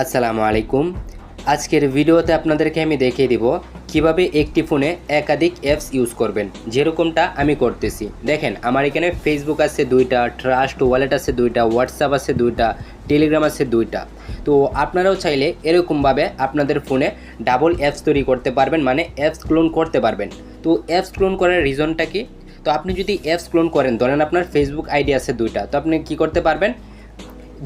আসসালামু আলাইকুম। আজকের ভিডিওতে আপনাদেরকে আমি দেখিয়ে দিব কিভাবে একটি ফোনে একাধিক অ্যাপস ইউজ করবেন, যেরকমটা আমি করতেছি। দেখেন, আমার এখানে ফেসবুক আছে 2টা, ট্রাস্ট ওয়ালেট আছে 2টা, হোয়াটসঅ্যাপ আছে 2টা, টেলিগ্রাম আছে 2টা। তো আপনারাও চাইলে এরকমভাবে আপনাদের ফোনে ডাবল অ্যাপস তৈরি করতে পারবেন, মানে অ্যাপস ক্লোন করতে পারবেন। তো অ্যাপস ক্লোন করার রিজনটা কি? তো আপনি যদি অ্যাপস ক্লোন করেন, ধরেন আপনার ফেসবুক আইডি আছে 2টা, তো আপনি কি করতে পারবেন,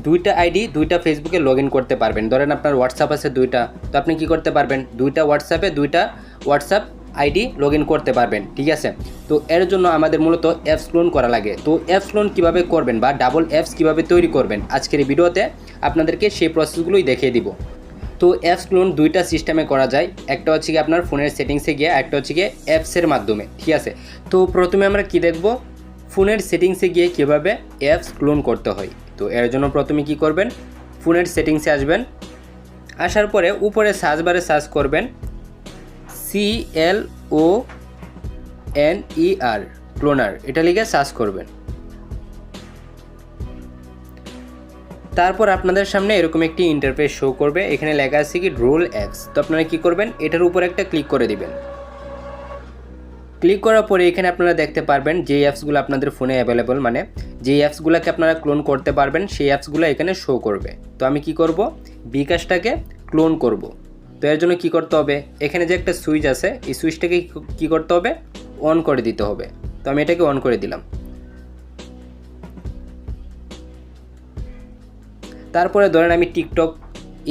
2টা আইডি 2টা ফেসবুকে লগ ইন করতে পারবেন। ধরেন আপনার হোয়াটসঅ্যাপ আছে 2টা, তো আপনি কি করতে পারবেন, 2টা হোয়াটসঅ্যাপ আইডি লগ ইন করতে পারবেন। ঠিক আছে, তো এর জন্য আমাদের মূলত অ্যাপস ক্লোন করা লাগে। তো অ্যাপস ক্লোন কীভাবে করবেন বা ডাবল অ্যাপস কীভাবে তৈরি করবেন, আজকের এই ভিডিওতে আপনাদেরকে সেই প্রসেসগুলোই দেখিয়ে দিব। তো অ্যাপস ক্লোন 2টা সিস্টেমে করা যায়, একটা হচ্ছে কি আপনার ফোনের সেটিংসে গিয়ে, একটা হচ্ছে গিয়ে অ্যাপসের মাধ্যমে। ঠিক আছে, তো প্রথমে আমরা কি দেখব, ফোনের সেটিংসে গিয়ে কীভাবে অ্যাপস ক্লোন করতে হয়। তো এর জন্য প্রথমে কি করবেন, ফোনের সেটিংসে আসবেন, আসার পরে উপরে সার্চ বারে সার্চ করবেন CLONER ক্লোনার, এটা লিখে সার্চ করবেন। তারপর আপনাদের সামনে এরকম একটি ইন্টারফেস শো করবে, এখানে লেখা আছে কি রোল অ্যাপস। তো আপনারা কি করবেন, এটার উপর একটা ক্লিক করে দিবেন। ক্লিক করার পরে এখানে আপনারা দেখতে পারবেন যে অ্যাপসগুলো আপনাদের ফোনে অ্যাভেলেবল, মানে যে অ্যাপসগুলোকে আপনারা ক্লোন করতে পারবেন সেই অ্যাপসগুলো এখানে শো করবে। তো আমি কি করব, বিকাশটাকে ক্লোন করব। তো এর জন্য কি করতে হবে, এখানে যে একটা সুইচ আছে, এই সুইচটাকে কি করতে হবে, অন করে দিতে হবে। তো আমি এটাকে অন করে দিলাম। তারপরে ধরেন আমি টিকটক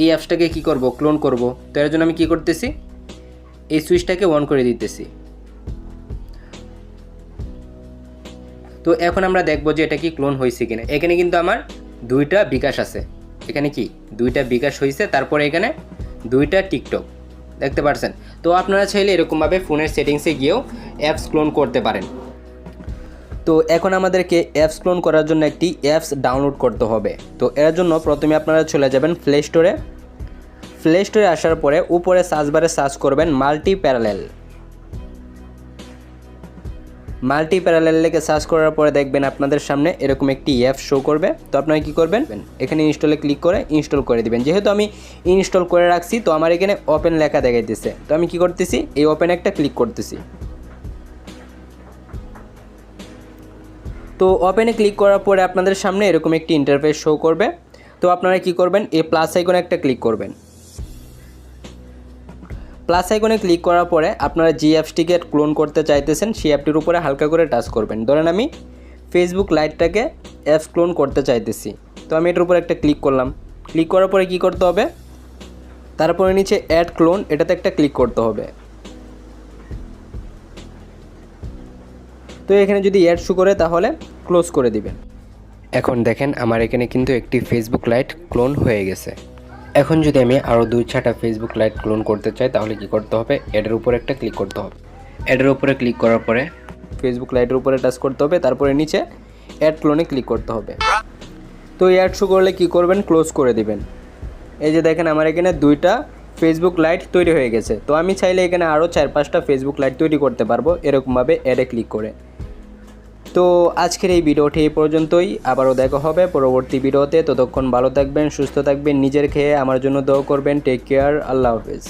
এই অ্যাপসটাকে কি করব, ক্লোন করব। তো এর জন্য আমি কি করতেছি, এই সুইচটাকে অন করে দিতেছি। তো এখন আমরা দেখব যে এটা কি ক্লোন হয়েছে কিনা। এখানে কিন্তু আমার 2টা বিকাশ আছে, এখানে কি 2টা বিকাশ হয়েছে, তারপরে এখানে 2টা টিকটক দেখতে পাচ্ছেন। তো আপনারা চাইলে এরকমভাবে ফোনের সেটিংসে গিয়েও অ্যাপস ক্লোন করতে পারেন। তো এখন আমাদেরকে অ্যাপস ক্লোন করার জন্য একটি অ্যাপস ডাউনলোড করতে হবে। তো এর জন্য প্রথমে আপনারা চলে যাবেন প্লে স্টোরে। প্লে স্টোরে আসার পরে উপরে সার্চ বারে সার্চ করবেন মাল্টি প্যারালেল লিখে সার্চ করার পরে দেখবেন আপনাদের সামনে এরকম একটি অ্যাপ শো করবে। তো আপনারা কি করবেন, এখানে ইনস্টলে ক্লিক করে ইনস্টল করে দিবেন। যেহেতু আমি ইনস্টল করে রাখছি, তো আমার এখানে ওপেন লেখা দেখাইতেছে। তো আমি কি করতেছি, এই ওপেন একটা ক্লিক করতেছি। তো ওপেনে ক্লিক করার পরে আপনাদের সামনে এরকম একটি ইন্টারফেস শো করবে। তো আপনারা কি করবেন, এই প্লাস আইকনে একটা ক্লিক করবেন। প্লাস আইকনে ক্লিক করার পরে আপনারা যে অ্যাপসটিকে ক্লোন করতে চাইতেছেন সেই অ্যাপটির উপরে হালকা করে টাচ করবেন। ধরেন আমি ফেসবুক লাইটটাকে অ্যাপস ক্লোন করতে চাইতেছি, তো আমি এটার উপর একটা ক্লিক করলাম। ক্লিক করার পরে কি করতে হবে, তারপরে নিচে অ্যাড ক্লোন, এটাতে একটা ক্লিক করতে হবে। তো এখানে যদি অ্যাড শো করে তাহলে ক্লোজ করে দিবেন। এখন দেখেন আমার এখানে কিন্তু একটি ফেসবুক লাইট ক্লোন হয়ে গেছে। এখন যদি আমি আরও 2-6টা ফেসবুক লাইট ক্লোন করতে চাই তাহলে কি করতে হবে, অ্যাডের উপরে একটা ক্লিক করতে হবে। অ্যাডের উপরে ক্লিক করার পরে ফেসবুক লাইটের উপরে টাচ করতে হবে, তারপরে নিচে অ্যাড ক্লোনে ক্লিক করতে হবে। তো অ্যাড শো করলে কি করবেন, ক্লোজ করে দিবেন। এই যে দেখেন আমার এখানে 2টা ফেসবুক লাইট তৈরি হয়ে গেছে। তো আমি চাইলে এখানে আরও 4-5টা ফেসবুক লাইট তৈরি করতে পারবো এরকমভাবে অ্যাডে ক্লিক করে। তো আজকের এই ভিডিওটি এই পর্যন্তই, আবারও দেখা হবে পরবর্তী ভিডিওতে। ততক্ষণ ভালো থাকবেন, সুস্থ থাকবেন, নিজের খেয়ে আমার জন্য দোয়া করবেন। টেক কেয়ার, আল্লাহ হাফেজ।